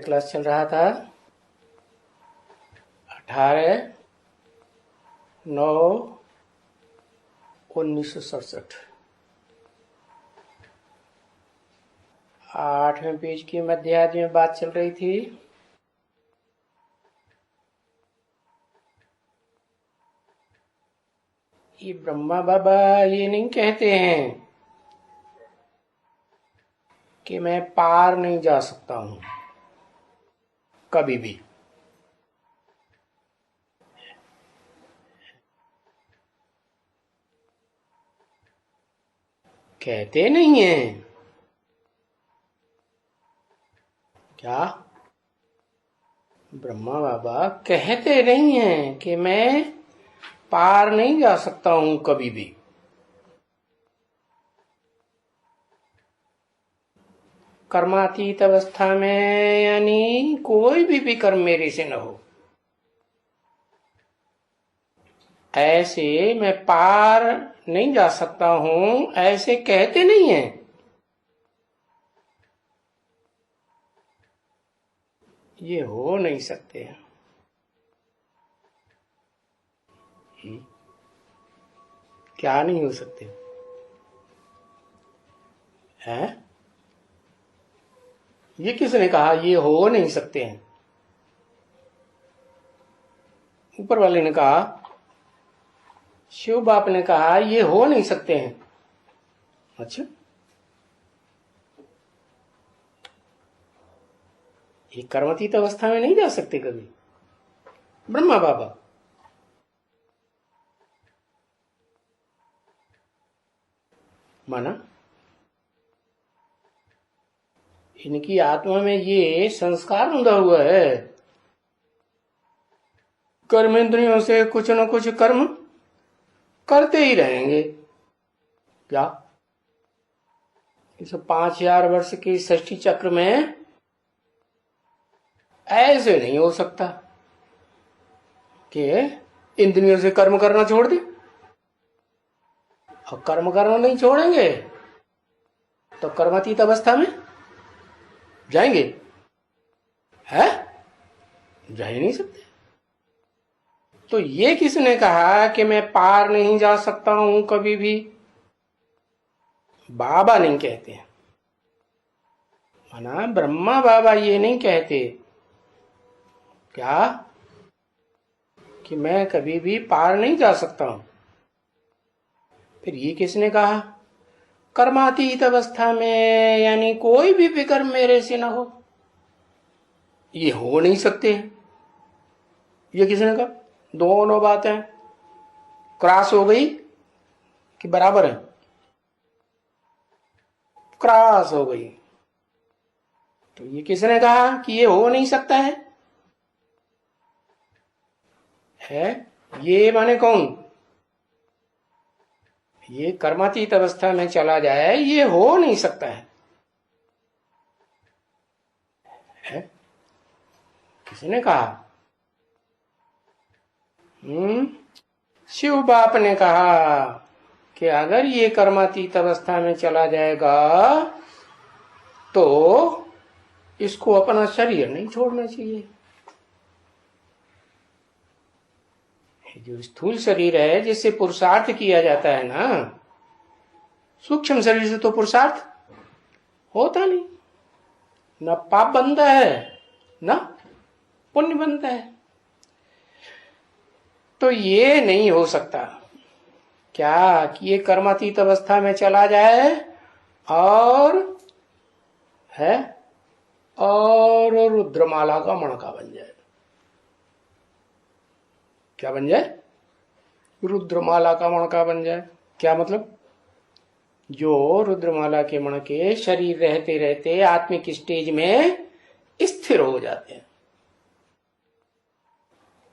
Class चल रहा था 18/9/1967। 8वें पेज की मध्याह्न में बात चल रही थी। ये ब्रह्मा बाबा ये नहीं कहते हैं कि मैं पार नहीं जा सकता हूं कभी भी। कहते नहीं हैं क्या? ब्रह्मा बाबा कहते नहीं हैं कि मैं पार नहीं जा सकता हूं कभी भी। कर्मातीत अवस्था में यानी कोई भी विकर्म मेरे से न हो, ऐसे मैं पार नहीं जा सकता हूं, ऐसे कहते नहीं हैं। ये हो नहीं सकते हैं। क्या नहीं हो सकते हैं? ये किसने कहा ये हो नहीं सकते हैं? ऊपर वाले ने कहा, शिव बाप ने कहा ये हो नहीं सकते हैं। अच्छा, ये कर्मातीत अवस्था में नहीं जा सकते कभी ब्रह्मा बाबा? माना इनकी आत्मा में ये संस्कार बंधा हुआ है, कर्मेंद्रियों से कुछ न कुछ कर्म करते ही रहेंगे। क्या इस 5000 वर्ष की सृष्टि चक्र में ऐसे नहीं हो सकता कि इंद्रियों से कर्म करना छोड़ दे। और कर्म करना नहीं छोड़ेंगे तो कर्मातीत अवस्था में जाएंगे? है जा ही नहीं सकते। तो ये किसने कहा कि मैं पार नहीं जा सकता हूं कभी भी? बाबा नहीं कहते हैं। माना ब्रह्मा बाबा ये नहीं कहते क्या कि मैं कभी भी पार नहीं जा सकता हूं। फिर ये किसने कहा कर्मातीत अवस्था में यानी कोई भी विकर्म मेरे से ना हो? ये हो नहीं सकते। ये किसने कहा? दोनों बातें क्रॉस हो गई कि बराबर है? क्रॉस हो गई। तो ये किसने कहा कि ये हो नहीं सकता है? ये माने कौन? ये कर्मातीत अवस्था में चला जाए ये हो नहीं सकता है। किसने कहा? शिव बाप ने कहा कि अगर ये कर्मातीत अवस्था में चला जाएगा तो इसको अपना शरीर नहीं छोड़ना चाहिए। जो स्थूल शरीर है जिससे पुरुषार्थ किया जाता है ना, सूक्ष्म शरीर से तो पुरुषार्थ होता नहीं। न पाप बनता है न पुण्य बनता है। तो ये नहीं हो सकता क्या कि ये कर्मातीत अवस्था में चला जाए और रुद्रमाला का मणका बन जाए। क्या बन जाए? रुद्रमाला का मणका बन जाए। क्या मतलब? जो रुद्रमाला के मणके शरीर रहते रहते आत्मिक स्टेज में स्थिर हो जाते हैं,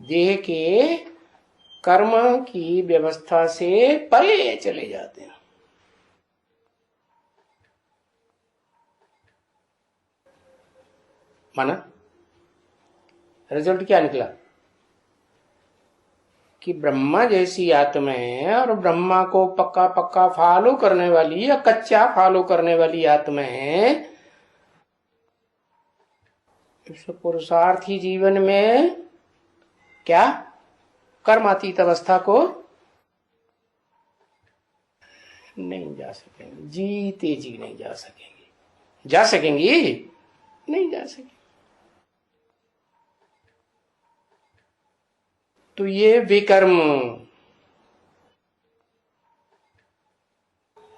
देह के कर्म की व्यवस्था से परे चले जाते हैं। माना रिजल्ट क्या निकला कि ब्रह्मा जैसी आत्मा है और ब्रह्मा को पक्का पक्का फॉलो करने वाली या कच्चा फॉलो करने वाली आत्मा है, तो पुरुषार्थी जीवन में क्या कर्मातीत अवस्था को नहीं जा सकेंगे, जीते जी नहीं जा सकेंगे। जा सकेंगे? नहीं जा सकेंगे। तो ये विकर्म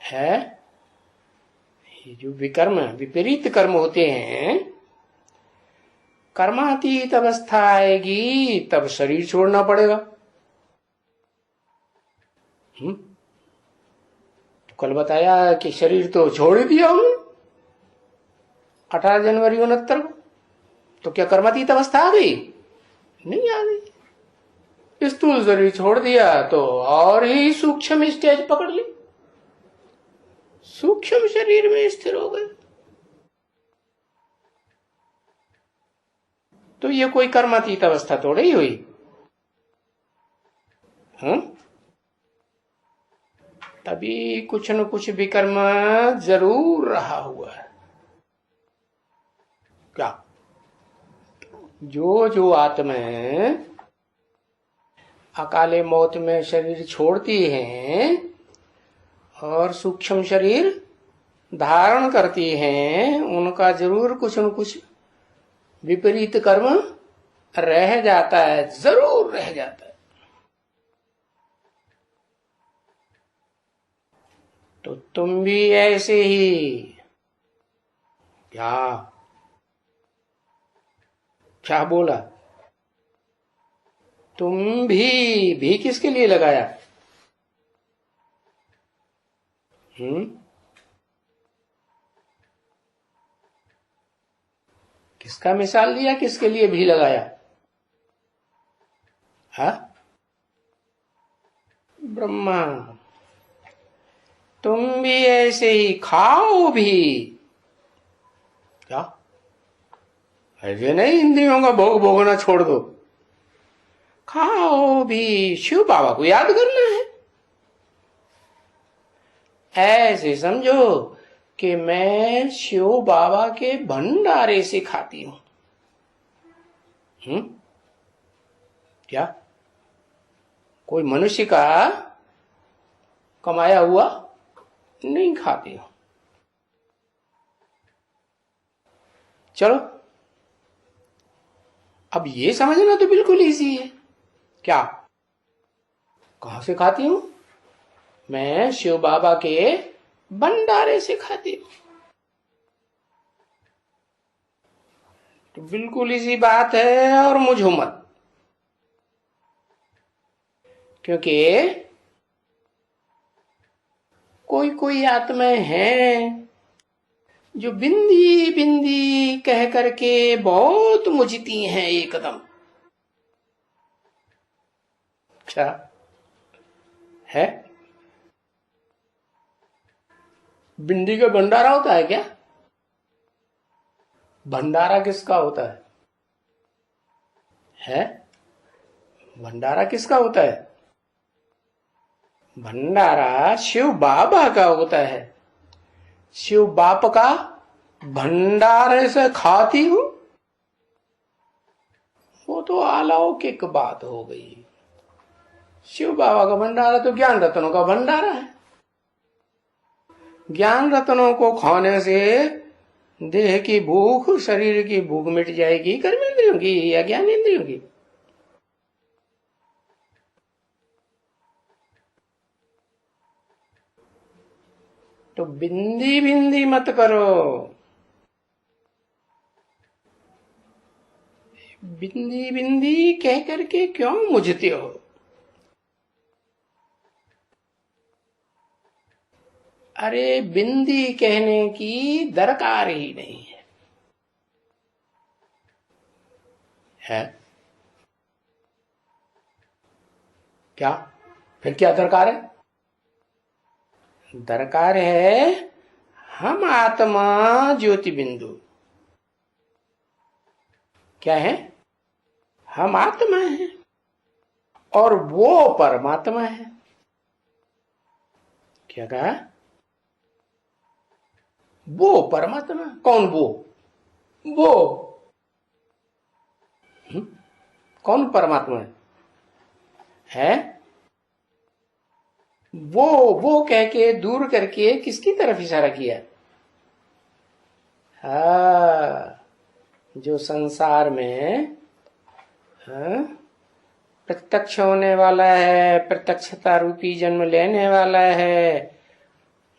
है। ये जो विकर्म विपरीत कर्म होते हैं, कर्मातीत अवस्था आएगी तब शरीर छोड़ना पड़ेगा। तो कल बताया कि शरीर तो छोड़ दिया उन्होंने 18 जनवरी 69 को। तो क्या कर्मातीत अवस्था आ गई? नहीं आ गई। स्थूल शरीर छोड़ दिया तो और ही सूक्ष्म स्टेज पकड़ ली, सूक्ष्म शरीर में स्थिर हो गए। तो ये कोई कर्मातीत अवस्था थोड़ी ही हुई। तभी कुछ न कुछ विकर्म जरूर रहा हुआ है। क्या? जो आत्माएं अकाले मौत में शरीर छोड़ती हैं और सूक्ष्म शरीर धारण करती हैं, उनका जरूर कुछ न कुछ विपरीत कर्म रह जाता है, जरूर रह जाता है। तो तुम भी ऐसे ही क्या बोला? तुम भी किसके लिए लगाया? किसका मिसाल दिया? किसके लिए भी लगाया? ब्रह्मा। तुम भी ऐसे ही खाओ भी। क्या? ऐसे नहीं इंद्रियों का भोग भोगना छोड़ दो, खाओ भी। शिव बाबा को याद करना है। ऐसे समझो कि मैं शिव बाबा के भंडारे से खाती हूं। क्या? कोई मनुष्य का कमाया हुआ नहीं खाती हूं। चलो, अब ये समझना तो बिल्कुल इजी है। क्या? कहां से खाती हूं? मैं शिव बाबा के भंडारे से खाती हूं। तो बिल्कुल इसी बात है, और मुझो मत। क्योंकि कोई आत्माएं हैं जो बिंदी बिंदी कह करके बहुत मुझती हैं एकदम। क्या है? बिंदी का भंडारा होता है क्या? भंडारा किसका होता है? भंडारा किसका होता है? भंडारा शिव बाबा का होता है। शिव बाप का भंडारे से खाती हूं, वो तो अलौकिक बात हो गई। शिव बाबा का भंडारा तो ज्ञान रत्नों का भंडारा है। ज्ञान रत्नों को खाने से देह की भूख, शरीर की भूख मिट जाएगी, कर्मेंद्रियों की या ज्ञानेंद्रियों की? तो बिंदी बिंदी मत करो। बिंदी बिंदी कह करके क्यों मुझते हो? अरे बिंदी कहने की दरकार ही नहीं है। क्या? फिर क्या दरकार है? दरकार है हम आत्मा ज्योति बिंदु। क्या है? हम आत्मा है और वो परमात्मा है। क्या कहा? वो परमात्मा। कौन वो? कौन परमात्मा है? वो कह के दूर करके किसकी तरफ इशारा किया? जो संसार में प्रत्यक्ष होने वाला है, प्रत्यक्षता रूपी जन्म लेने वाला है,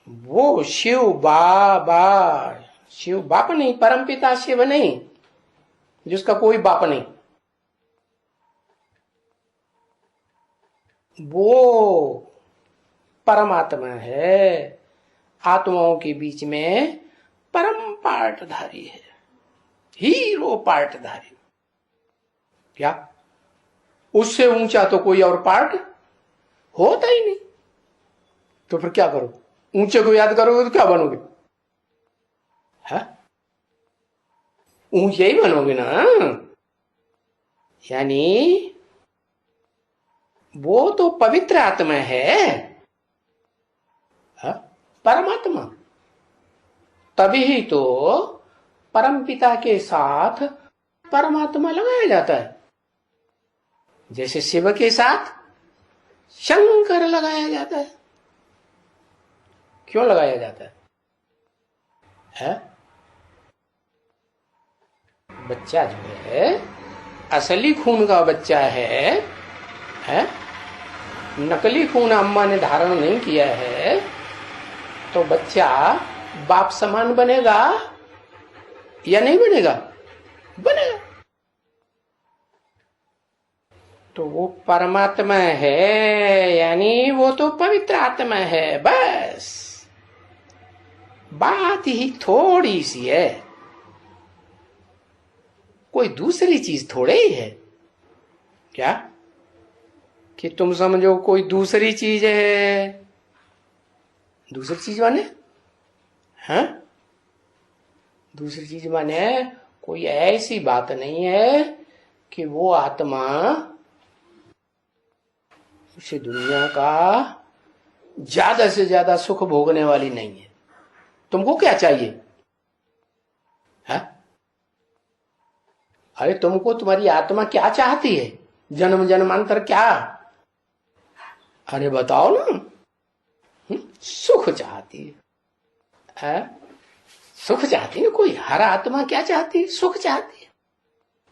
वो शिव बाबा, शिव बाप नहीं, परमपिता शिव नहीं, जिसका कोई बाप नहीं, वो परमात्मा है, आत्माओं के बीच में परम पार्टधारी है, हीरो पार्टधारी। क्या उससे ऊंचा तो कोई और पार्ट होता ही नहीं। तो फिर क्या करो? ऊंचे को याद करोगे तो क्या बनोगे? है ऊंचे ही बनोगे ना। यानी वो तो पवित्र आत्मा है, परमात्मा। तभी ही तो परमपिता के साथ परमात्मा लगाया जाता है, जैसे शिव के साथ शंकर लगाया जाता है। क्यों लगाया जाता है? बच्चा जो है असली खून का बच्चा है? नकली खून अम्मा ने धारण नहीं किया है, तो बच्चा बाप समान बनेगा या नहीं बनेगा? बनेगा। तो वो परमात्मा है, यानी वो तो पवित्र आत्मा है। बस बात ही थोड़ी सी है, कोई दूसरी चीज थोड़े ही है। क्या कि तुम समझो कोई दूसरी चीज है? दूसरी चीज माने दूसरी चीज माने कोई ऐसी बात नहीं है कि वो आत्मा उसे दुनिया का ज्यादा से ज्यादा सुख भोगने वाली नहीं है। तुमको क्या चाहिए? अरे तुमको तुम्हारी आत्मा क्या चाहती है? जन्म जन्मांतर क्या? अरे बताओ ना। सुख चाहती है। सुख चाहती है। कोई हर आत्मा क्या चाहती है? सुख चाहती है।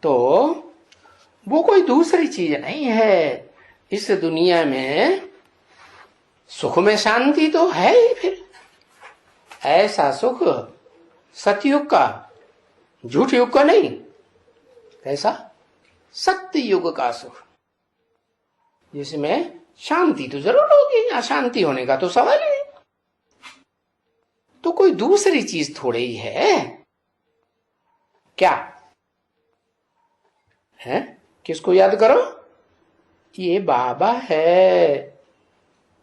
तो वो कोई दूसरी चीज नहीं है। इस दुनिया में सुख में शांति तो है ही। फिर ऐसा सुख सतयुग का, झूठ युग का नहीं, ऐसा सत्य युग का सुख, जिसमें शांति तो जरूर होगी, अशांति होने का तो सवाल ही नहीं। तो कोई दूसरी चीज थोड़ी ही है। क्या है? किसको याद करो? ये बाबा है।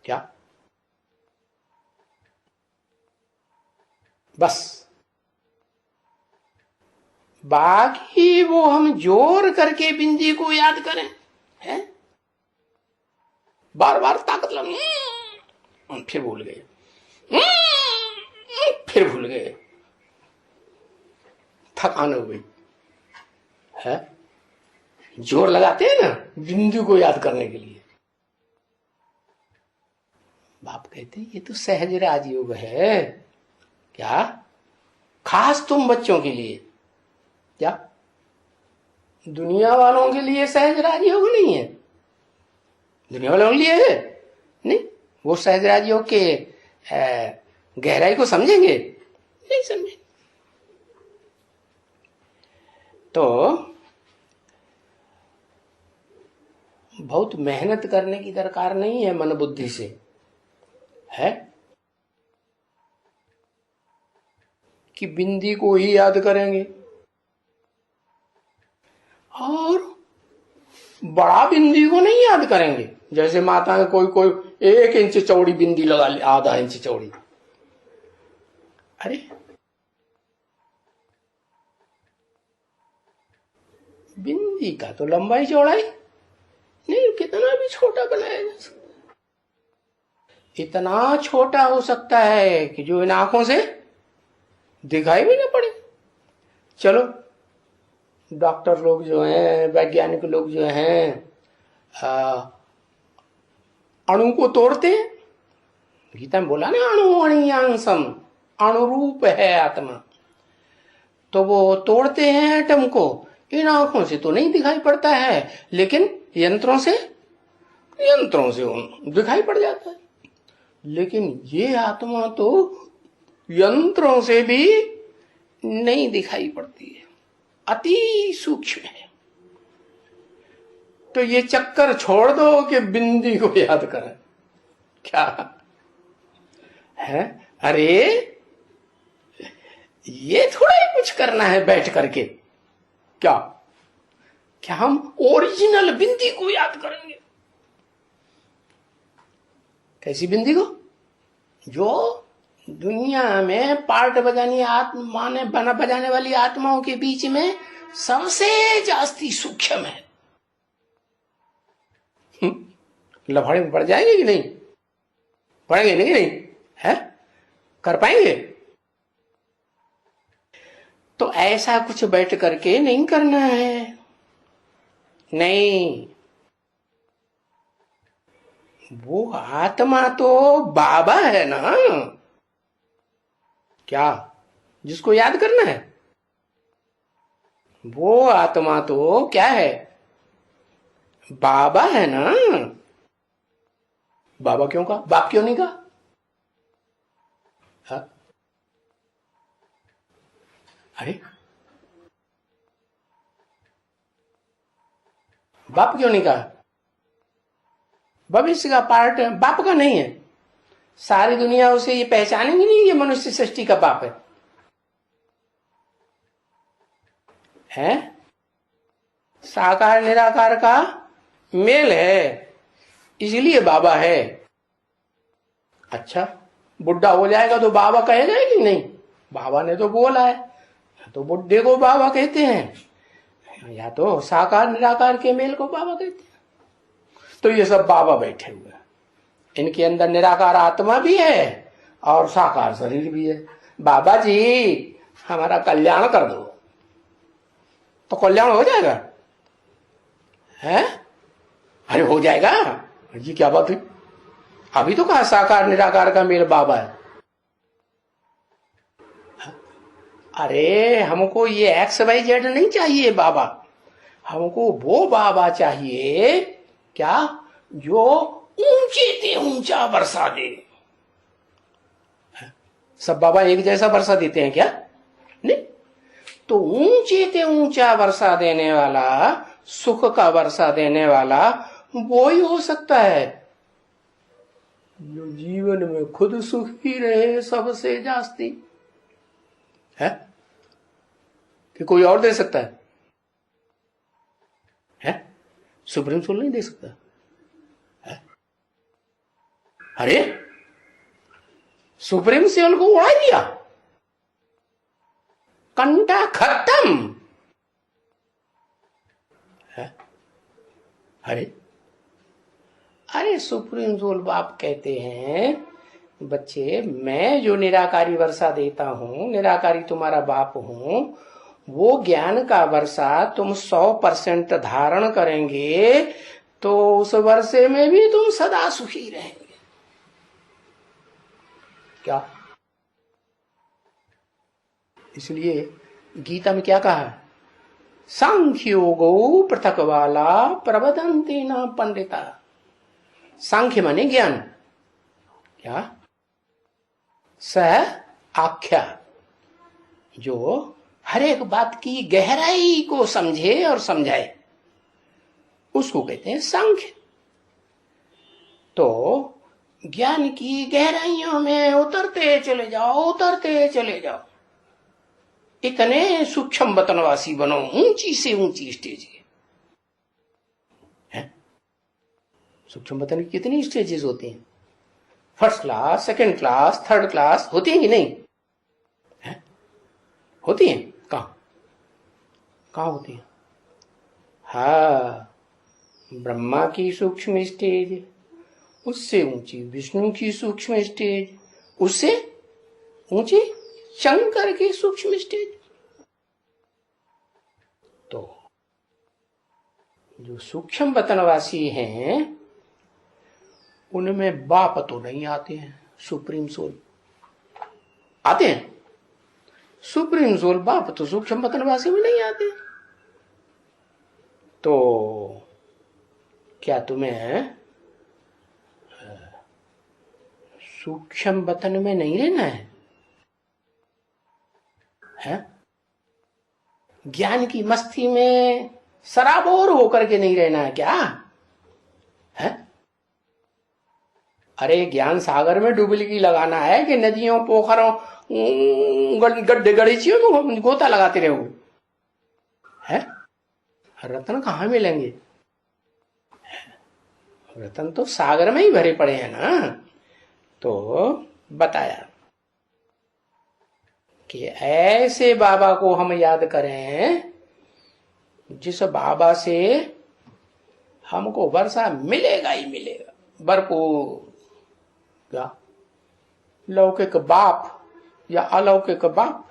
क्या? बस बाकी वो हम जोर करके बिंदी को याद करें, है? बार बार ताकत लगे, फिर भूल गए, फिर भूल गए, थकान हो गई है। जोर लगाते हैं ना बिंदु को याद करने के लिए। बाप कहते ये तो सहज राजयोग है। क्या? खास तुम बच्चों के लिए। क्या दुनिया वालों के लिए सहज राजयोग नहीं है? दुनिया वालों के लिए है नहीं। वो सहज राजयोग के गहराई को समझेंगे? नहीं समझेंगे। तो बहुत मेहनत करने की दरकार नहीं है मन बुद्धि से, है कि बिंदी को ही याद करेंगे और बड़ा बिंदी को नहीं याद करेंगे। जैसे माता ने कोई 1 इंच चौड़ी बिंदी लगा ली, आधा इंच चौड़ी। अरे बिंदी का तो लंबाई चौड़ाई नहीं, कितना भी छोटा बनाया जा सकता है। इतना छोटा हो सकता है कि जो इन आंखों से दिखाई भी ना पड़े। चलो डॉक्टर लोग जो हैं, वैज्ञानिक लोग जो हैं, अणु को तोड़ते हैं। गीता में बोला ना, अणु अणियांसम, अणुरूप है आत्मा। तो वो तोड़ते हैं एटम को। इन आंखों से तो नहीं दिखाई पड़ता है, लेकिन यंत्रों से दिखाई पड़ जाता है। लेकिन ये आत्मा तो यंत्रों से भी नहीं दिखाई पड़ती है, अति सूक्ष्म है। तो ये चक्कर छोड़ दो कि बिंदी को याद करें, क्या है? अरे ये थोड़ा ही कुछ करना है बैठ करके, क्या हम ओरिजिनल बिंदी को याद करेंगे? कैसी बिंदी को? जो दुनिया में पार्ट बजाने बजाने वाली आत्माओं के बीच में सबसे जास्ती सूक्ष्म है। लफाड़े में पड़ जाएंगे कि नहीं? पढ़ेंगे नहीं? नहीं है? कर पाएंगे? तो ऐसा कुछ बैठ करके नहीं करना है। नहीं, वो आत्मा तो बाबा है ना, क्या जिसको याद करना है? वो आत्मा तो क्या है? बाबा है ना। बाबा क्यों कहा? बाप क्यों नहीं कहा? अरे बाप क्यों नहीं कहा? भविष्य का पार्ट है, बाप का नहीं है। सारी दुनिया उसे ये पहचानेंगी नहीं ये मनुष्य सृष्टि का बाप है, हैं? साकार निराकार का मेल है, इसलिए बाबा है। अच्छा, बुढ़ा हो जाएगा तो बाबा कहेगा कि नहीं? बाबा ने तो बोला है, तो बुढ़े को बाबा कहते हैं, या तो साकार निराकार के मेल को बाबा कहते हैं। तो ये सब बाबा बैठे हुए हैं, इनके अंदर निराकार आत्मा भी है और साकार शरीर भी है। बाबा जी हमारा कल्याण कर दो, तो कल्याण हो जाएगा, है? अरे हो जाएगा जी, क्या बात हुई? अभी तो कहा साकार निराकार का मेल बाबा है। अरे हमको ये XYZ नहीं चाहिए बाबा, हमको वो बाबा चाहिए, क्या? जो ऊंचे ते ऊंचा वर्षा दे। सब बाबा एक जैसा वर्षा देते हैं क्या? नहीं। तो ऊंचे ते ऊंचा वर्षा देने वाला, सुख का वर्षा देने वाला वो ही हो सकता है जो जीवन में खुद सुखी रहे सबसे जास्ती, है? कि कोई और दे सकता है? सुप्रीम सोल नहीं दे सकता है? अरे सुप्रीम सोल को उड़ा दिया, कंटा खत्म है। अरे सुप्रीम सोल बाप कहते हैं, बच्चे मैं जो निराकारी वर्षा देता हूं, निराकारी तुम्हारा बाप हूं, वो ज्ञान का वर्षा तुम 100% धारण करेंगे तो उस वर्षे में भी तुम सदा सुखी रहेंगे। क्या? इसलिए गीता में क्या कहा? सांख्योगो पृथक वाला प्रवदन्ति न पंडिता। सांख्य माने ज्ञान, क्या? सह आख्या, जो हर एक बात की गहराई को समझे और समझाए, उसको कहते हैं सांख्य। तो ज्ञान की गहराइयों में उतरते चले जाओ, उतरते चले जाओ, इतने सूक्ष्म वतनवासी बनो, ऊंची से ऊंची स्टेज है। सूक्ष्म वतन की कितनी स्टेजेस होती हैं? First class, second class, third class होती है कि नहीं? है? होती हैं। कहाँ होती है? हाँ, ब्रह्मा की सूक्ष्म स्टेज, उससे ऊंची विष्णु की सूक्ष्म स्टेज, उससे ऊंची शंकर की सूक्ष्म स्टेज। तो जो सूक्ष्म वतनवासी हैं उनमें बाप तो नहीं आते हैं, सुप्रीम सोल आते हैं। सुप्रीम सोल बाप तो सूक्ष्म वतनवासी में नहीं आते। तो क्या तुम्हें सूक्ष्म वतन में नहीं रहना है? ज्ञान की मस्ती में सराबोर होकर के नहीं रहना है क्या? है? अरे ज्ञान सागर में डुबकी लगाना है कि नदियों पोखरों गड्ढे गड़ीचियों में गोता लगाते रहो? है? रत्न कहाँ मिलेंगे? रत्न तो सागर में ही भरे पड़े हैं ना। तो बताया कि ऐसे बाबा को हम याद करें जिस बाबा से हमको वर्षा मिलेगा ही मिलेगा भरपूर। क्या लौकिक बाप या अलौकिक बाप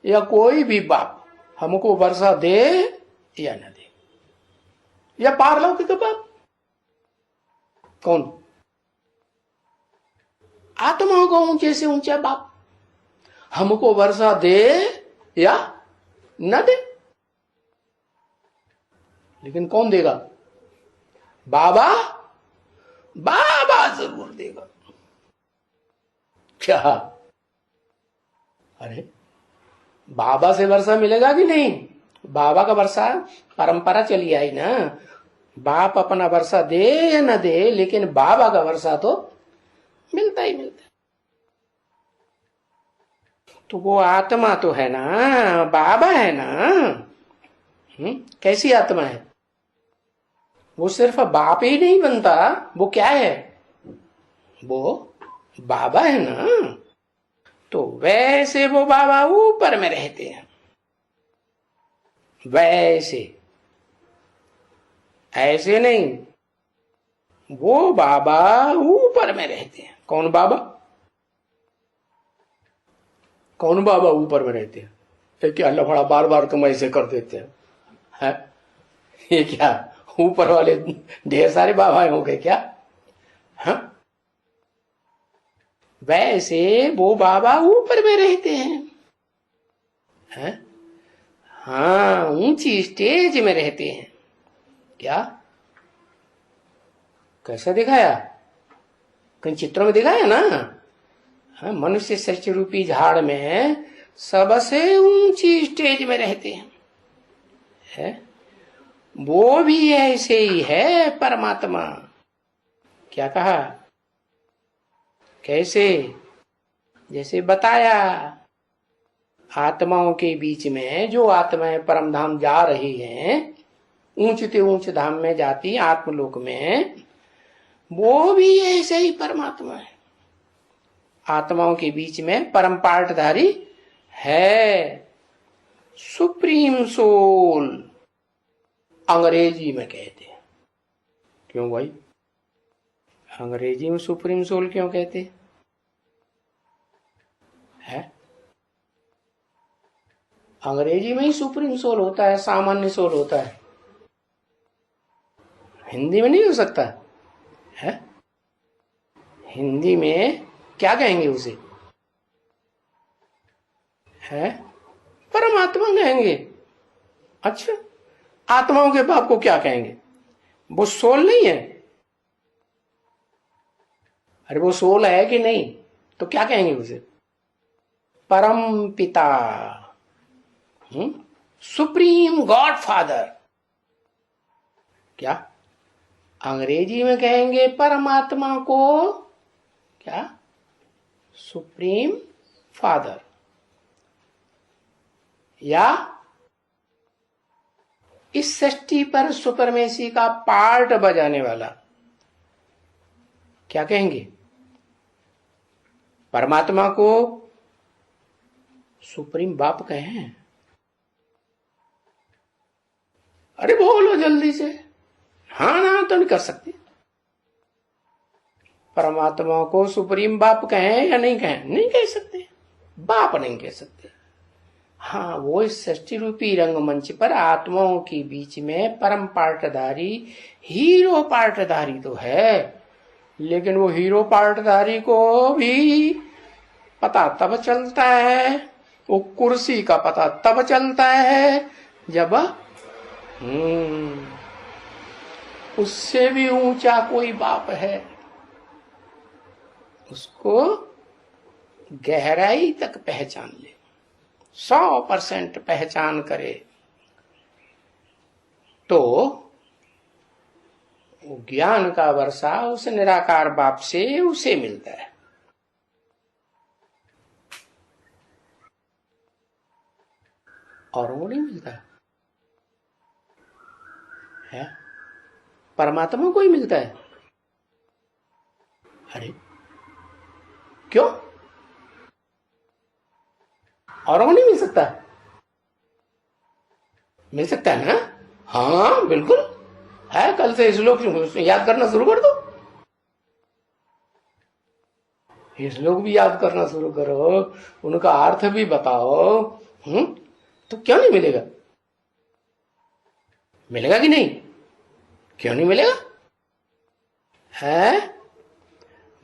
या कोई भी बाप हमको वर्षा दे या न दे, या पारलौकिक बाप कौन? आत्माओं को ऊंचे से ऊंचा बाप हमको वर्षा दे या न दे, लेकिन कौन देगा? बाबा। बाबा जरूर देगा। क्या? अरे बाबा से वर्षा मिलेगा कि नहीं? बाबा का वर्षा परंपरा चली आई ना। बाप अपना वर्षा दे या न दे, लेकिन बाबा का वर्षा तो मिलता ही मिलता है। तो वो आत्मा तो है ना, बाबा है ना। कैसी आत्मा है? वो सिर्फ बाप ही नहीं बनता, वो क्या है? वो बाबा है ना। तो वैसे वो बाबा ऊपर में रहते हैं, वैसे ऐसे नहीं। वो बाबा ऊपर में रहते हैं। कौन बाबा? कौन बाबा ऊपर में रहते हैं? ये क्या लफड़ा बार बार तुम ऐसे कर देते हैं? है? ये क्या ऊपर वाले ढेर सारे बाबा हो गए क्या? हाँ? वैसे वो बाबा ऊपर में रहते हैं। है? हाँ, ऊंची स्टेज में रहते हैं। क्या? कैसे दिखाया? कहीं चित्रों में दिखाया ना। हाँ, मनुष्य सच रूपी झाड़ में सबसे ऊंची स्टेज में रहते हैं। है? वो भी ऐसे ही है परमात्मा। क्या कहा? कैसे? जैसे बताया, आत्माओं के बीच में जो आत्माएं परम धाम जा रही हैं, ऊंचते ऊंच धाम में जाती आत्मलोक में, वो भी ऐसे ही परमात्मा है। आत्माओं के बीच में परम पार्टधारी है, सुप्रीम सोल अंग्रेजी में कहते हैं। क्यों भाई अंग्रेजी में सुप्रीम सोल क्यों कहते हैं? अंग्रेजी में ही सुप्रीम सोल होता है, सामान्य सोल होता है। हिंदी में नहीं हो सकता है? हिंदी में क्या कहेंगे उसे? है? परमात्मा कहेंगे। अच्छा, आत्माओं के बाप को क्या कहेंगे? वो सोल नहीं है? अरे वो सोल है कि नहीं, तो क्या कहेंगे उसे? परम पिता, सुप्रीम गॉड फादर। क्या अंग्रेजी में कहेंगे परमात्मा को? क्या? सुप्रीम फादर, या इस सृष्टि पर सुपरमेसी का पार्ट बजाने वाला, क्या कहेंगे? परमात्मा को सुप्रीम बाप कहें? अरे बोलो जल्दी से, हाँ ना तो नहीं कर सकते। परमात्मा को सुप्रीम बाप कहें या नहीं कहें? नहीं कह सकते, बाप नहीं कह सकते। हाँ, वो इस सृष्टि रूपी रंगमंच पर आत्माओं के बीच में परम पार्टधारी, हीरो पार्टधारी तो है, लेकिन वो हीरो पार्टधारी को भी पता तब चलता है, वो कुर्सी का पता तब चलता है जब उससे भी ऊंचा कोई बाप है, उसको गहराई तक पहचान ले, 100% पहचान करे, तो वो ज्ञान का वर्षा उस निराकार बाप से उसे मिलता है। और वो नहीं मिलता है, परमात्मा को ही मिलता है। अरे क्यों? और वो नहीं मिल सकता? मिल सकता है ना? हाँ बिल्कुल है। कल से श्लोक याद करना शुरू कर दो, ये श्लोक भी याद करना शुरू करो, उनका अर्थ भी बताओ। तो क्यों नहीं मिलेगा? मिलेगा कि नहीं? क्यों नहीं मिलेगा? है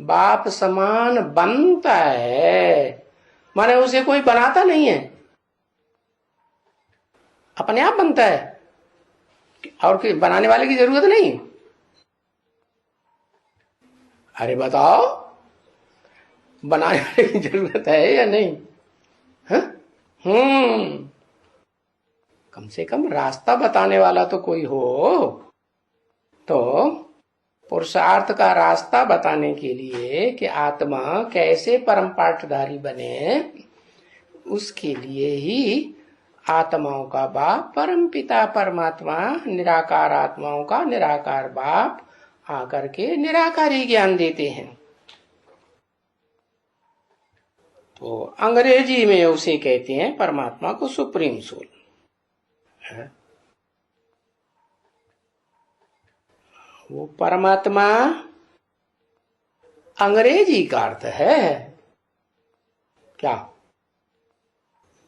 बाप समान बनता है, माने उसे कोई बनाता नहीं है, अपने आप बनता है, और बनाने वाले की जरूरत नहीं। अरे बताओ, बनाने वाले की जरूरत है या नहीं? हाँ? कम से कम रास्ता बताने वाला तो कोई हो। तो पुरुषार्थ का रास्ता बताने के लिए कि आत्मा कैसे परम पाठधारी बने, उसके लिए ही आत्माओं का बाप परम पिता परमात्मा, निराकार आत्माओं का निराकार बाप आकर के निराकारी ज्ञान देते हैं। तो अंग्रेजी में उसे कहते हैं परमात्मा को सुप्रीम सोल है। वो परमात्मा अंग्रेजी का अर्थ है क्या?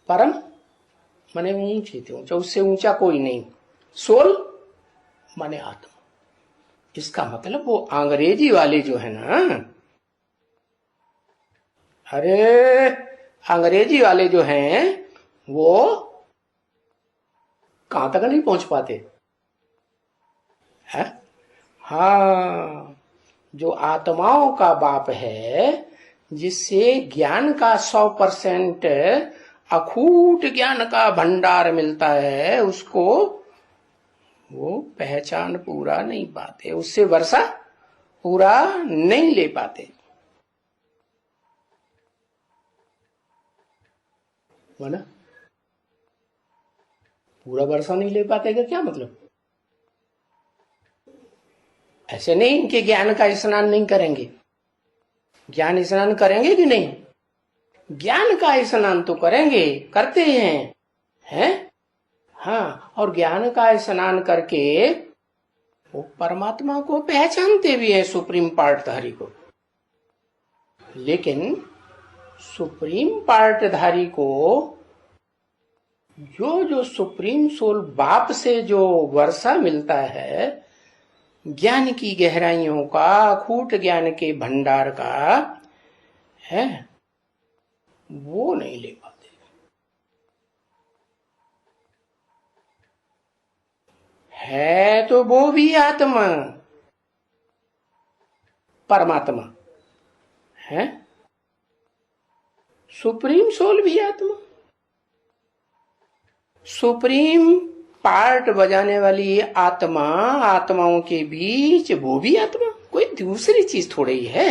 परम माने ऊंची थी, ऊंचा, उससे ऊंचा कोई नहीं। सोल माने आत्मा। इसका मतलब वो अंग्रेजी वाले जो है ना, अरे अंग्रेजी वाले जो हैं वो कहां तक नहीं पहुंच पाते है। हाँ, जो आत्माओं का बाप है, जिससे ज्ञान का 100% अखूट ज्ञान का भंडार मिलता है, उसको वो पहचान पूरा नहीं पाते, उससे वर्षा पूरा नहीं ले पाते। ना पूरा वर्षा नहीं ले पाते का क्या मतलब? ऐसे नहीं इनके ज्ञान का स्नान नहीं करेंगे। ज्ञान स्नान करेंगे कि नहीं? ज्ञान का स्नान तो करेंगे, करते हैं? हाँ, और ज्ञान का स्नान करके वो परमात्मा को पहचानते भी हैं, सुप्रीम पार्टधारी को। लेकिन सुप्रीम पार्टधारी को जो सुप्रीम सोल बाप से जो वर्षा मिलता है, ज्ञान की गहराइयों का, अखूट ज्ञान के भंडार का है, वो नहीं ले पाते। है तो वो भी आत्मा परमात्मा है, सुप्रीम सोल भी आत्मा, सुप्रीम पार्ट बजाने वाली आत्मा, आत्माओं के बीच वो भी आत्मा, कोई दूसरी चीज थोड़ी ही है।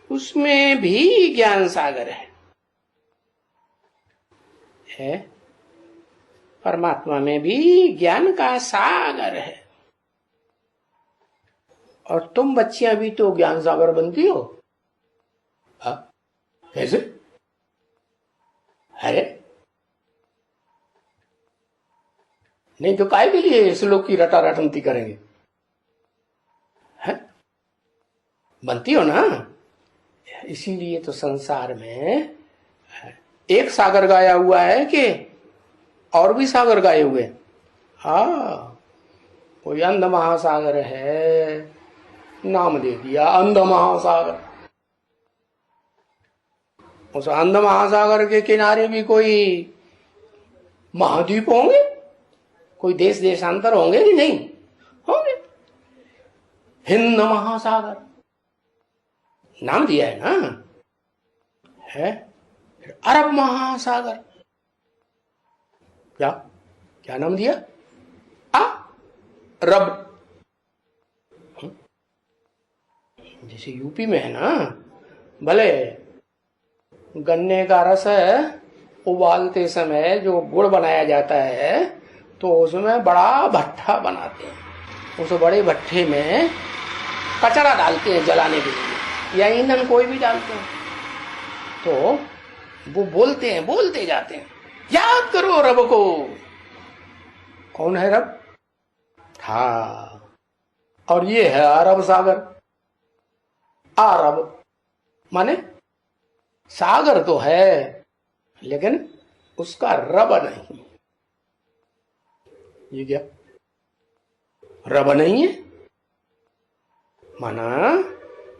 उसमें भी ज्ञान सागर है, परमात्मा में भी ज्ञान का सागर है। और तुम बच्चियां भी तो ज्ञान सागर बनती हो। कैसे? अरे नहीं तो काय के लिए श्लोक की रटा रटंती करेंगे? है? बनती हो ना, इसीलिए तो संसार में एक सागर गाया हुआ है कि और भी सागर गाए हुए हैं। हाँ, कोई अंध महासागर है, नाम दे दिया अंध महासागर। उस अंध महासागर के किनारे भी कोई महाद्वीप होंगे, कोई देश देशांतर होंगे कि नहीं होंगे। हिंद महासागर नाम दिया है ना, है। अरब महासागर, क्या क्या नाम दिया? रब। जैसे यूपी में है ना, भले गन्ने का रस उबालते समय जो गुड़ बनाया जाता है तो उसमें बड़ा भट्ठा बनाते हैं, उस बड़े भट्ठे में कचरा डालते हैं जलाने के लिए, या ईंधन कोई भी डालते हैं। तो वो बोलते हैं, बोलते जाते हैं, याद करो रब को। कौन है रब? हाँ, और ये है अरब सागर। अरब माने सागर तो है, लेकिन उसका रब नहीं। ये क्या रब नहीं है? माना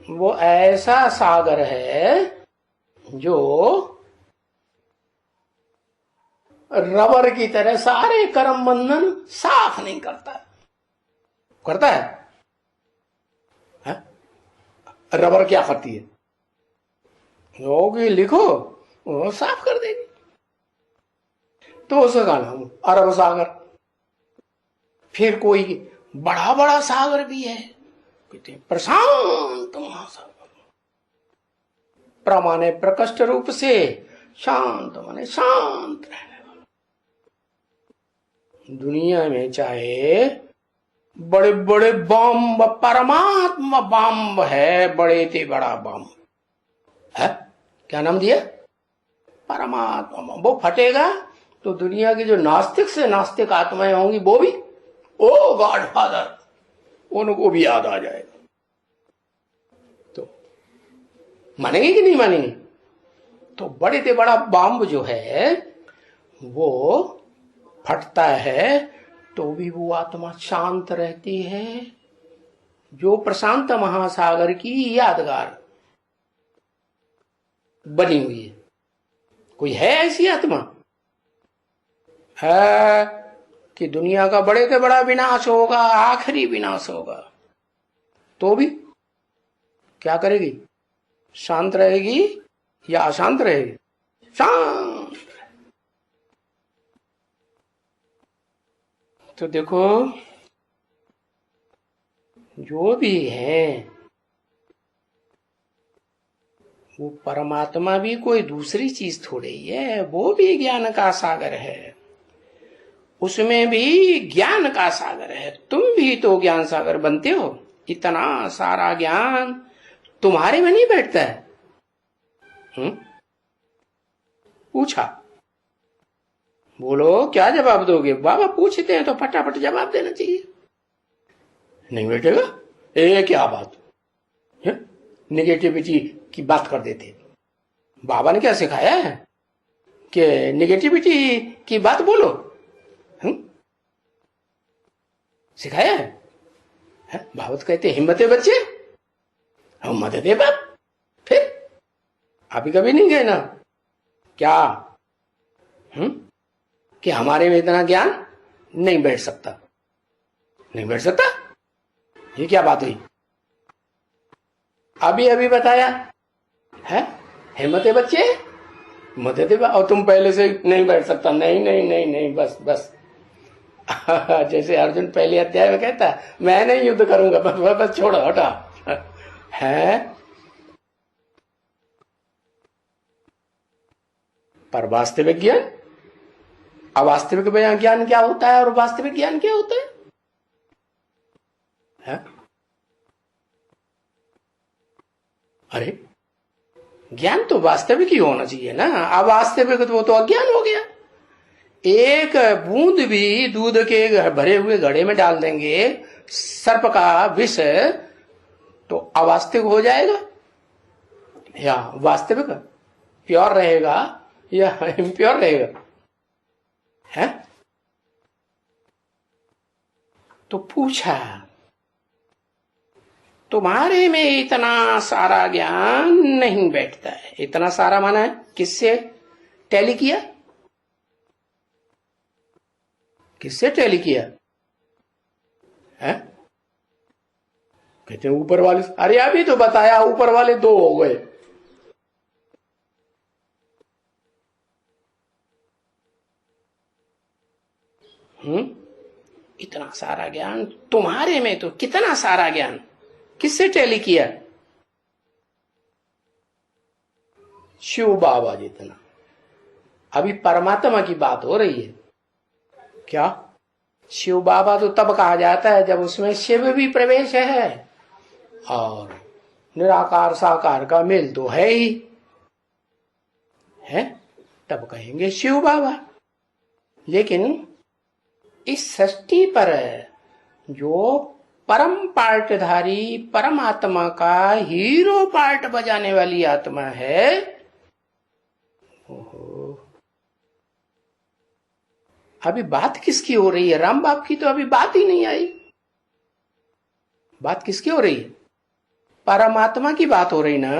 वो ऐसा सागर है जो रबर की तरह सारे कर्म बंधन साफ नहीं करता। करता है? रबर क्या करती है? होगी, लिखो, वो साफ कर देगी। तो उसका नाम अरब सागर। फिर कोई बड़ा बड़ा सागर भी है, कहते हैं प्रशांत महासागर। प्रमाने प्रकष्ट रूप से शांत माने शांत रहने वाला। दुनिया में चाहे बड़े बड़े बम, परमात्मा बम है, बड़े थे बड़ा बम है, क्या नाम दिया? परमात्मा बम। वो फटेगा तो दुनिया की जो नास्तिक से नास्तिक आत्माएं होंगी वो भी, ओ गॉड फादर, उनको भी याद आ जाएगा। तो मानेंगे कि नहीं मानेंगे? तो बड़े से बड़ा बम जो है वो फटता है तो भी वो आत्मा शांत रहती है, जो प्रशांत महासागर की यादगार बनी हुई है। कोई है ऐसी आत्मा? है कि दुनिया का बड़े से बड़ा विनाश होगा, आखिरी विनाश होगा, तो भी क्या करेगी? शांत रहेगी या अशांत रहेगी? शांत। तो देखो, जो भी है वो परमात्मा भी कोई दूसरी चीज थोड़ी ही है, वो भी ज्ञान का सागर है, उसमें भी ज्ञान का सागर है। तुम भी तो ज्ञान सागर बनते हो। इतना सारा ज्ञान तुम्हारे में नहीं बैठता है? पूछा, बोलो क्या जवाब दोगे? बाबा पूछते हैं तो फटाफट जवाब देना चाहिए। नहीं बैठेगा? क्या बात है? निगेटिविटी की बात कर देते। बाबा ने क्या सिखाया है कि निगेटिविटी की बात बोलो? सिखाया है? भागवत कहते हिम्मत है बच्चे, हम मदद है बात। फिर आप ही कभी नहीं गए ना क्या? कि हमारे में इतना ज्ञान नहीं बैठ सकता? नहीं बैठ सकता? ये क्या बात हुई? अभी अभी बताया है, हिम्मत है बच्चे, मदद है, और तुम पहले से नहीं बैठ सकता। नहीं नहीं नहीं नहीं, बस बस। जैसे अर्जुन पहले अध्याय में कहता मैं नहीं युद्ध करूंगा, बस बस, बस छोड़ो, हटा। है पर वास्तविक ज्ञान, अवास्तविक ज्ञान क्या होता है और वास्तविक ज्ञान क्या होता है? अरे ज्ञान तो वास्तविक ही होना चाहिए ना, अवास्तविक तो वो तो अज्ञान हो गया। एक बूंद भी दूध के भरे हुए घड़े में डाल देंगे सर्प का विष तो अवास्तविक हो जाएगा? या वास्तविक प्योर रहेगा या इम्प्योर रहेगा? है? तो पूछा, तुम्हारे में इतना सारा ज्ञान नहीं बैठता है। इतना सारा माना है किससे टैली किया? किससे टैली किया है? कहते हैं ऊपर वाले। अरे अभी तो बताया ऊपर वाले दो हो गए। इतना सारा ज्ञान तुम्हारे में, तो कितना सारा ज्ञान किससे टैली किया? शिव बाबा जितना। अभी परमात्मा की बात हो रही है। क्या? शिव बाबा तो तब कहा जाता है जब उसमें शिव भी प्रवेश है और निराकार साकार का मेल तो है ही है, तब कहेंगे शिव बाबा। लेकिन इस सृष्टि पर जो परम पार्टधारी परमात्मा का हीरो पार्ट बजाने वाली आत्मा है, अभी बात किसकी हो रही है? राम बाप की तो अभी बात ही नहीं आई। बात किसकी हो रही है? परमात्मा की बात हो रही ना?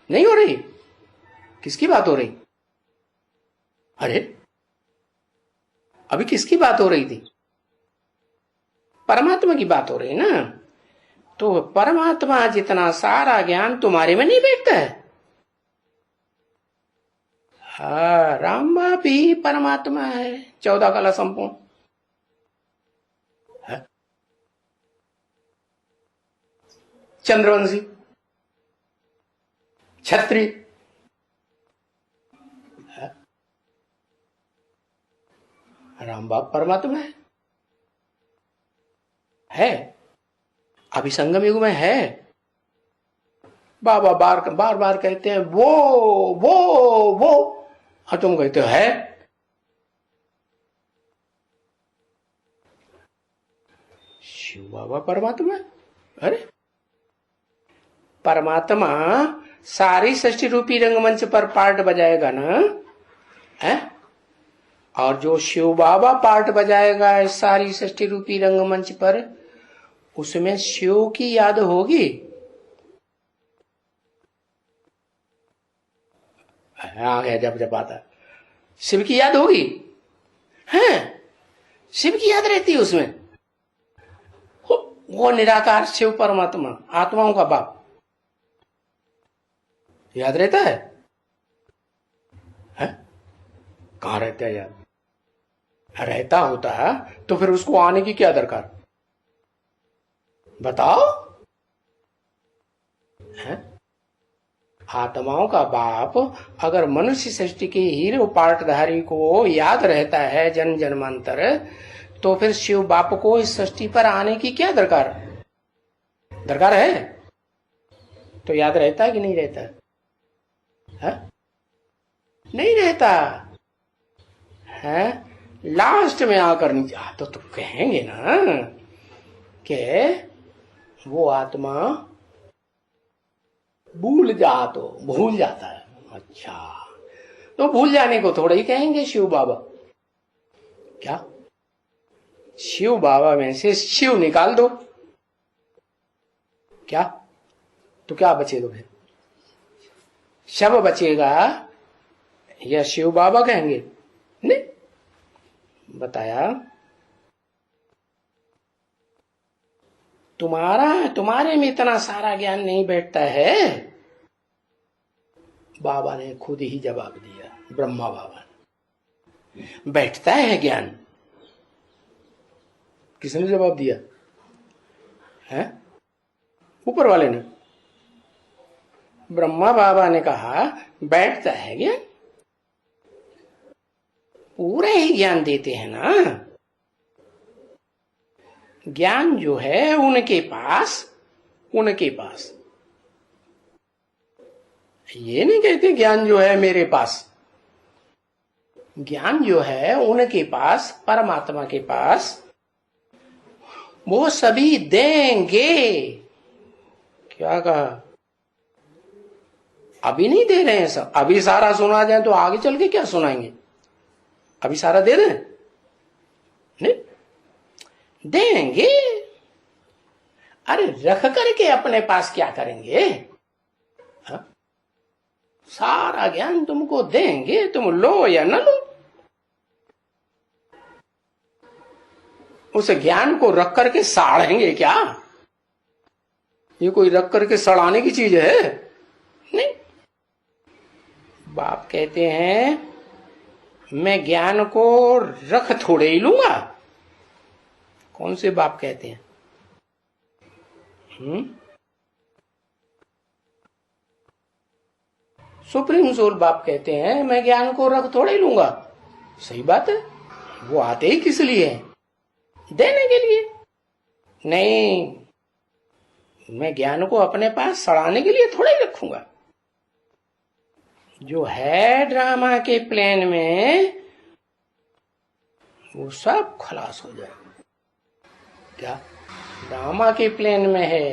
नहीं हो रही? किसकी बात हो रही? अरे अभी किसकी बात हो रही थी? परमात्मा की बात हो रही है ना? तो परमात्मा जितना सारा ज्ञान तुम्हारे में नहीं बैठता है? हाँ, राम बाप ही परमात्मा है, 14 कला संपूर्ण है। चंद्रवंशी, छत्री है। राम बाप परमात्मा है। अभी संगम युग में है। बाबा बार बार कहते हैं वो और तुम कहते हो है। शिव बाबा परमात्मा। अरे परमात्मा सारी सृष्टि रूपी रंगमंच पर पार्ट बजाएगा ना है? और जो शिव बाबा पार्ट बजाएगा इस सारी सृष्टि रूपी रंगमंच पर, उसमें शिव की याद होगी। आ गया जब आता, शिव की याद होगी है? शिव की याद रहती है उसमें। वो निराकार शिव परमात्मा, आत्माओं का बाप, याद रहता है? कहां रहता है याद? रहता होता है तो फिर उसको आने की क्या दरकार? बताओ है? आत्माओं का बाप अगर मनुष्य सृष्टि के हीरो पार्टधारी को याद रहता है जन्म जन्मांतर, तो फिर शिव बाप को इस सृष्टि पर आने की क्या दरकार? दरकार है? तो याद रहता है कि नहीं रहता है? नहीं रहता है। लास्ट में आकर तो कहेंगे ना कि वो आत्मा भूल जाता है। अच्छा, तो भूल जाने को थोड़ा ही कहेंगे शिव बाबा। क्या? शिव बाबा में से शिव निकाल दो, क्या? तो क्या बचेगा फिर? शव बचेगा या शिव बाबा कहेंगे? नहीं, बताया तुम्हारे में इतना सारा ज्ञान नहीं बैठता है। बाबा ने खुद ही जवाब दिया, ब्रह्मा बाबा ने। बैठता है ज्ञान? किसने जवाब दिया है? ऊपर वाले ने। ब्रह्मा बाबा ने कहा बैठता है ज्ञान। पूरा ही ज्ञान देते हैं ना। ज्ञान जो है उनके पास ये नहीं कहते ज्ञान जो है मेरे पास। ज्ञान जो है उनके पास, परमात्मा के पास, वो सभी देंगे। क्या कहा? अभी नहीं दे रहे हैं सब। अभी सारा सुना जाए तो आगे चल के क्या सुनाएंगे? अभी सारा दे दें? नहीं देंगे। अरे रख करके अपने पास क्या करेंगे? हा? सारा ज्ञान तुमको देंगे, तुम लो या न लो। उस ज्ञान को रख करके साड़ेंगे क्या? ये कोई रख करके सड़ाने की चीज है? नहीं। बाप कहते हैं मैं ज्ञान को रख थोड़े ही लूंगा। कौन से बाप कहते हैं? सुप्रीम सोल बाप कहते हैं मैं ज्ञान को रख थोड़े ही लूंगा। सही बात है। वो आते ही किस लिए हैं? देने के लिए। नहीं, मैं ज्ञान को अपने पास सड़ाने के लिए थोड़ा ही रखूंगा। जो है ड्रामा के प्लेन में वो सब खलास हो जाए। क्या ड्रामा के प्लेन में है?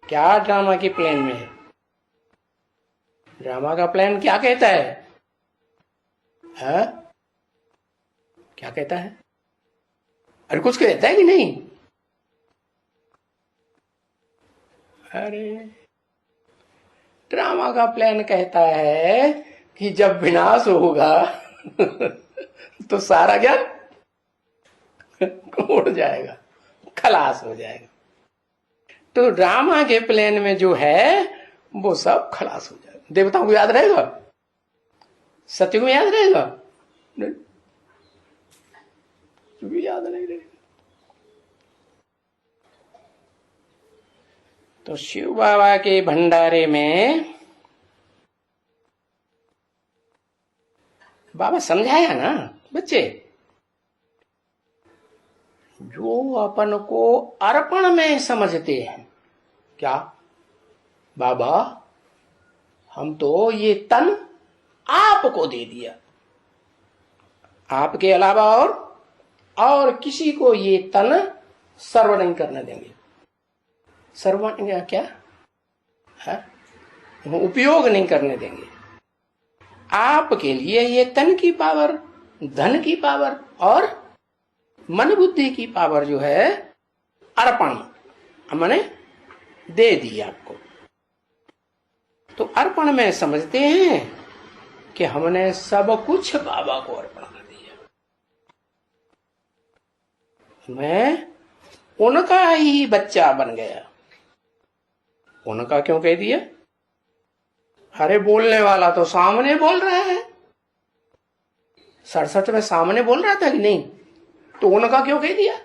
क्या ड्रामा के प्लेन में है? ड्रामा का प्लान क्या कहता है? क्या कहता है? अरे कुछ कहता है कि नहीं? अरे ड्रामा का प्लान कहता है कि जब विनाश होगा तो सारा ज्ञान उड़ जाएगा, खलास हो जाएगा। तो ड्रामा के प्लान में जो है वो सब खलास हो जाएगा। देवताओं को याद रहेगा? सत्य को याद रहेगा? नहीं, भी याद नहीं रहेगा। तो शिव बाबा के भंडारे में बाबा समझाया ना बच्चे, जो अपन को अर्पण में समझते हैं। क्या बाबा हम तो ये तन आपको दे दिया, आपके अलावा और किसी को ये तन सर्व नहीं करने देंगे। सर्व क्या है? उपयोग नहीं करने देंगे। आपके लिए ये तन की पावर, धन की पावर और मन बुद्धि की पावर जो है अर्पण हमने दे दी आपको। तो अर्पण में समझते हैं कि हमने सब कुछ बाबा को अर्पण कर दिया। मैं उनका ही बच्चा बन गया। उनका क्यों कह दिया? अरे बोलने वाला तो सामने बोल रहा है। 67 में सामने बोल रहा था कि नहीं? तो उनका क्यों कह दिया?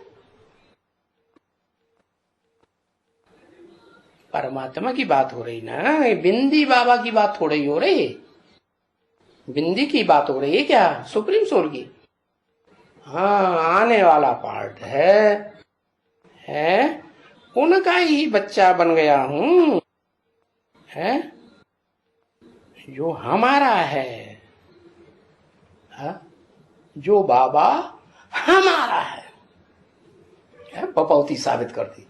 परमात्मा की बात हो रही ना, बिंदी बाबा की बात थोड़ी हो रही। बिंदी की बात हो रही है क्या? सुप्रीम सोल की। हाँ, आने वाला पार्ट है उनका ही बच्चा बन गया हूं, है जो हमारा है, जो बाबा हमारा है। पपौती साबित कर दी।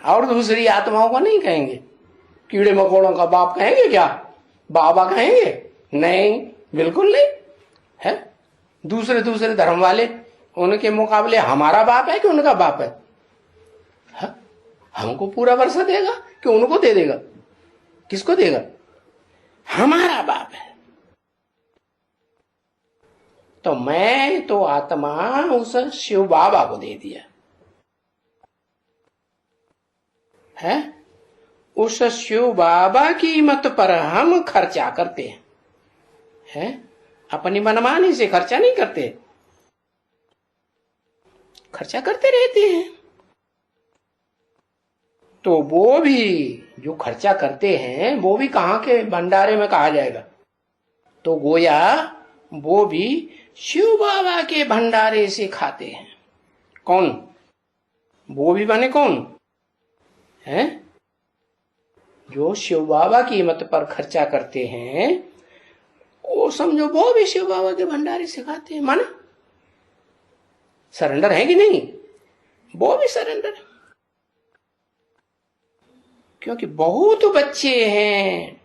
और दूसरी आत्माओं को नहीं कहेंगे। कीड़े मकोड़ों का बाप कहेंगे क्या? बाबा कहेंगे? नहीं, बिल्कुल नहीं है। दूसरे धर्म वाले, उनके मुकाबले हमारा बाप है कि उनका बाप है? हमको पूरा वर्षा देगा कि उनको दे देगा? किसको देगा? हमारा बाप है। तो मैं तो आत्मा उस शिव बाबा को दे दिया है। उस शिव बाबा की मत पर हम खर्चा करते हैं, अपनी मनमानी से खर्चा नहीं करते, खर्चा करते रहते हैं। तो वो भी जो खर्चा करते हैं वो भी कहां के भंडारे में कहा जाएगा? तो गोया वो भी शिव बाबा के भंडारे से खाते हैं। कौन? वो भी बने कौन है? जो शिव बाबा की मत पर खर्चा करते हैं, वो समझो वो भी शिव बाबा के भंडारे से खाते हैं। माना सरेंडर है कि नहीं? वो भी सरेंडर है। क्योंकि बहुत बच्चे हैं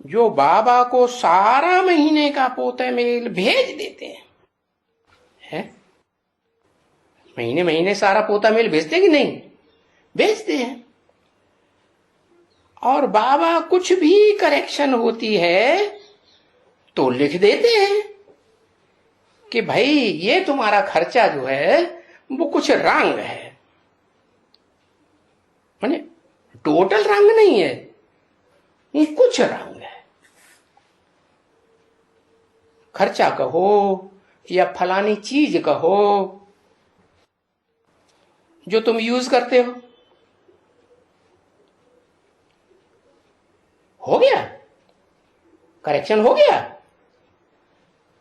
जो बाबा को सारा महीने का पोते मेल भेज देते हैं, महीने महीने सारा पोता मेल भेजते कि नहीं? भेजते हैं। और बाबा कुछ भी करेक्शन होती है तो लिख देते हैं कि भाई ये तुम्हारा खर्चा जो है वो कुछ रंग है, माने टोटल रंग नहीं है, ये कुछ रंग है। खर्चा कहो या फलानी चीज कहो जो तुम यूज करते हो गया, करेक्शन हो गया।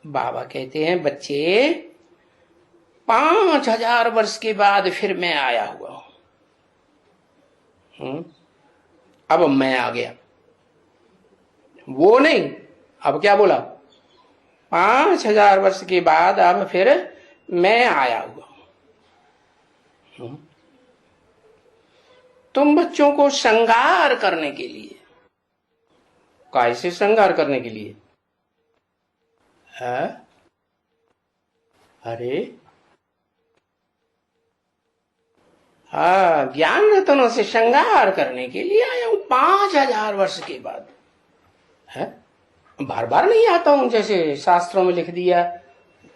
बाबा कहते हैं बच्चे 5000 वर्ष के बाद फिर मैं आया हुआ हूं। अब मैं आ गया, वो नहीं, अब क्या बोला? 5000 वर्ष के बाद अब फिर मैं आया हुआ हूं। तुम बच्चों को श्रृंगार करने के लिए, कैसे श्रृंगार करने के लिए है? अरे हाँ, ज्ञान रत्नों से श्रृंगार करने के लिए आया हूं 5000 वर्ष के बाद है। बार बार नहीं आता हूं जैसे शास्त्रों में लिख दिया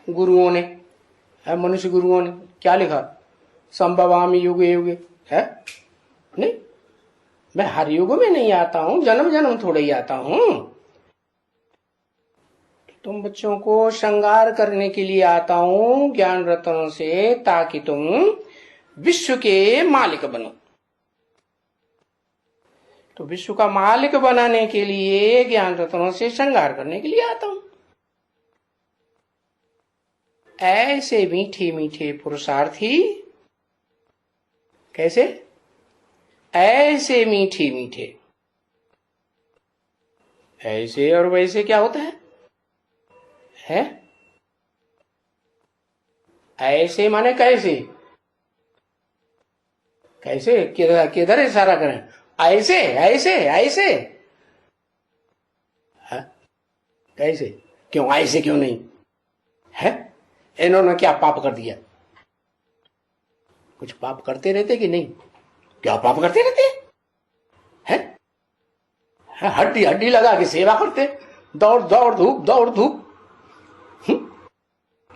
गुरुओं ने, है मनुष्य गुरुओं ने क्या लिखा? संभवामि युगे युगे, है नहीं। मैं हर युग में नहीं आता हूं, जन्म जन्म थोड़ा ही आता हूं। तुम बच्चों को श्रृंगार करने के लिए आता हूं ज्ञान रत्नों से, ताकि तुम विश्व के मालिक बनो। तो विश्व का मालिक बनाने के लिए ज्ञान रत्नों से श्रृंगार करने के लिए आता हूं। ऐसे मीठे मीठे पुरुषार्थी, कैसे? ऐसे मीठे मीठे, ऐसे और वैसे क्या होता है? ऐसे माने कैसे? कैसे किधर इशारा करें? ऐसे ऐसे ऐसे है? कैसे? क्यों ऐसे क्यों नहीं है? इन्होंने क्या पाप कर दिया? कुछ पाप करते रहते कि नहीं? क्या पाप करते रहते हैं? हड्डी हड्डी लगा के सेवा करते, दौड़ दौड़ धूप दौड़ धूप।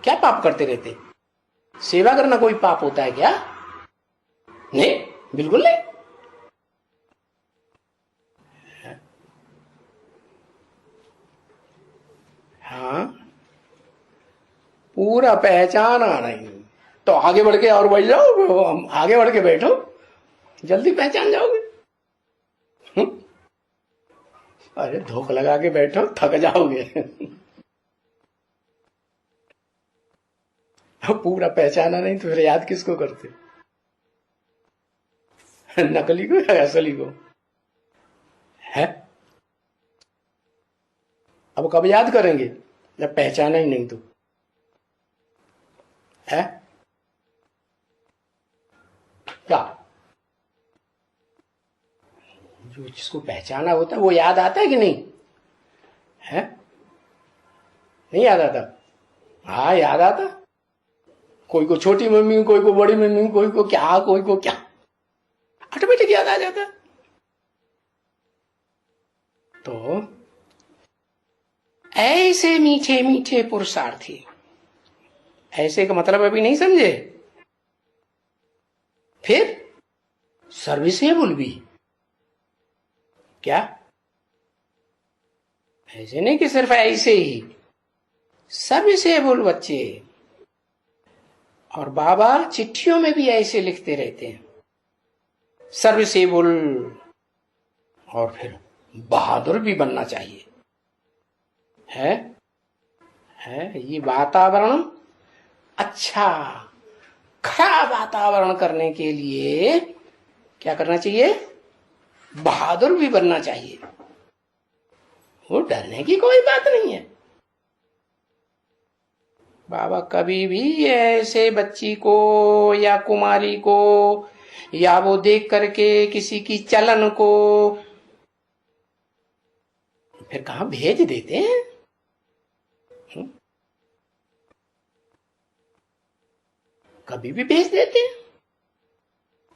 क्या पाप करते रहते? सेवा करना कोई पाप होता है क्या? नहीं, बिल्कुल नहीं। हाँ, पूरा पहचाना नहीं तो आगे बढ़ के और बढ़ जाओ, आगे बढ़ के बैठो, जल्दी पहचान जाओगे। अरे धोख लगा के बैठो, थक जाओगे। पूरा पहचाना नहीं तो फिर याद किसको करते? नकली को या असली को? है अब कब याद करेंगे जब पहचाना ही नहीं तो? है क्या? जो जिसको पहचाना होता है वो याद आता है कि नहीं? है नहीं याद आता? हाँ याद आता। कोई को छोटी मम्मी, कोई को बड़ी मम्मी, कोई को क्या, कोई को क्या, ऑटोमेटिक याद आ जाता। तो ऐसे मीठे मीठे पुरुषार्थी, ऐसे का मतलब अभी नहीं समझे? फिर सर्विसेबल भी, क्या? ऐसे नहीं कि सिर्फ ऐसे ही, सर्विसेबल बच्चे। और बाबा चिट्ठियों में भी ऐसे लिखते रहते हैं, सर्विसेबल। और फिर बहादुर भी बनना चाहिए, है ये वातावरण अच्छा खरा वातावरण करने के लिए क्या करना चाहिए? बहादुर भी बनना चाहिए। वो डरने की कोई बात नहीं है। बाबा कभी भी ऐसे बच्ची को या कुमारी को या वो देख करके किसी की चलन को फिर कहाँ भेज देते हैं? कभी भी भेज देते हैं,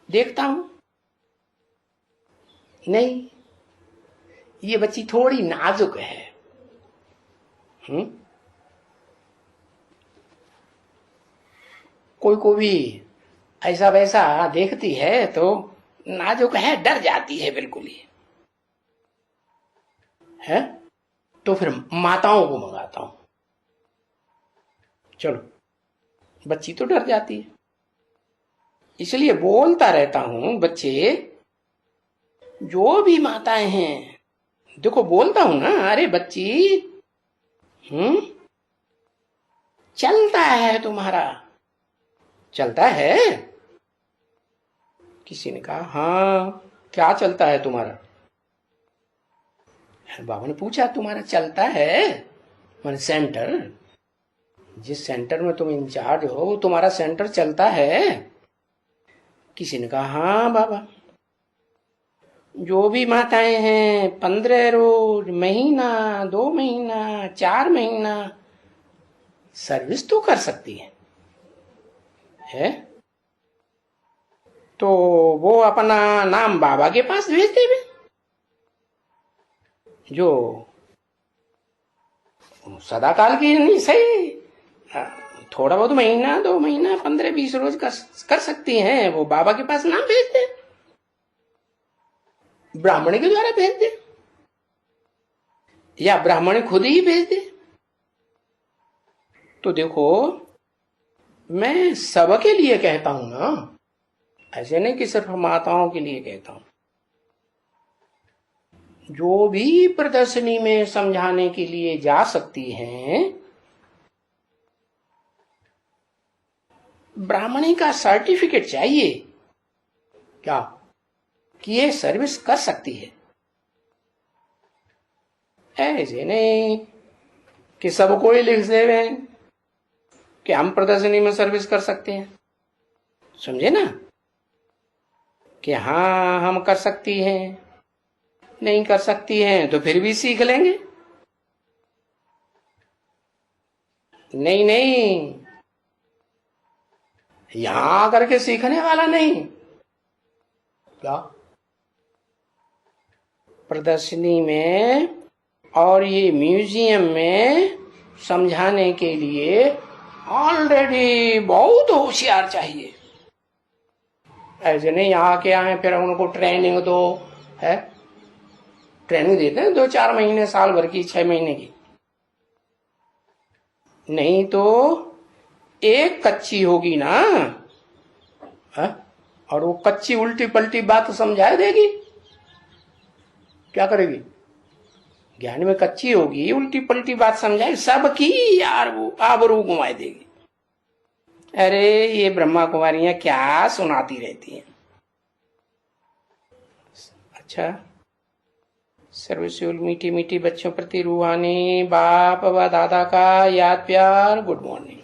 देखता हूं। नहीं, ये बच्ची थोड़ी नाजुक है। कोई को भी ऐसा वैसा देखती है तो नाजुक है, डर जाती है बिल्कुल ही है। तो फिर माताओं को मंगाता हूं। चलो, बच्ची तो डर जाती है, इसलिए बोलता रहता हूं, बच्चे जो भी माताएं हैं, देखो बोलता हूं ना, अरे बच्ची, चलता है तुम्हारा, चलता है। किसी ने कहा, हाँ क्या चलता है तुम्हारा? बाबा ने पूछा, तुम्हारा चलता है? मैंने सेंटर, जिस सेंटर में तुम इंचार्ज हो वो तुम्हारा सेंटर चलता है? किसी ने कहा, हाँ बाबा, जो भी माताएं हैं 15 रोज, महीना, 2 महीना, 4 महीना सर्विस तो कर सकती है? तो वो अपना नाम बाबा के पास भेज देवे, जो सदाकाल की नहीं सही, थोड़ा बहुत महीना, 2 महीना, 15-20 रोज कर सकती हैं, वो बाबा के पास नाम भेज दे, ब्राह्मण के द्वारा भेज दे, या ब्राह्मण खुद ही भेज दे। तो देखो, मैं सबके लिए कहता हूं ना, ऐसे नहीं कि सिर्फ माताओं के लिए कहता हूं। जो भी प्रदर्शनी में समझाने के लिए जा सकती हैं, ब्राह्मणी का सर्टिफिकेट चाहिए क्या कि ये सर्विस कर सकती है। ऐसे नहीं कि सबको ही लिख देवे कि हम प्रदर्शनी में सर्विस कर सकते हैं, समझे ना, कि हाँ हम कर सकती हैं, नहीं कर सकती हैं तो फिर भी सीख लेंगे। नहीं नहीं, यहां आकर के सीखने वाला नहीं, क्या प्रदर्शनी में और ये म्यूजियम में समझाने के लिए ऑलरेडी बहुत होशियार चाहिए। ऐसे नहीं यहाँ के आए फिर उनको ट्रेनिंग दो, है ट्रेनिंग देते हैं 2-4 महीने, साल भर की, 6 महीने की, नहीं तो एक कच्ची होगी ना, है? और वो कच्ची उल्टी पलटी बात समझा देगी, क्या करेगी? ज्ञान में कच्ची होगी, उल्टी पलटी बात समझाए, सबकी यार वो आबरू घुमाई देगी। अरे ये ब्रह्मा कुमारियां क्या सुनाती रहती हैं। अच्छा, सर्वस्यूल मीठी मीठी बच्चों प्रति रूहानी बाप व दादा का याद प्यार, गुड मॉर्निंग।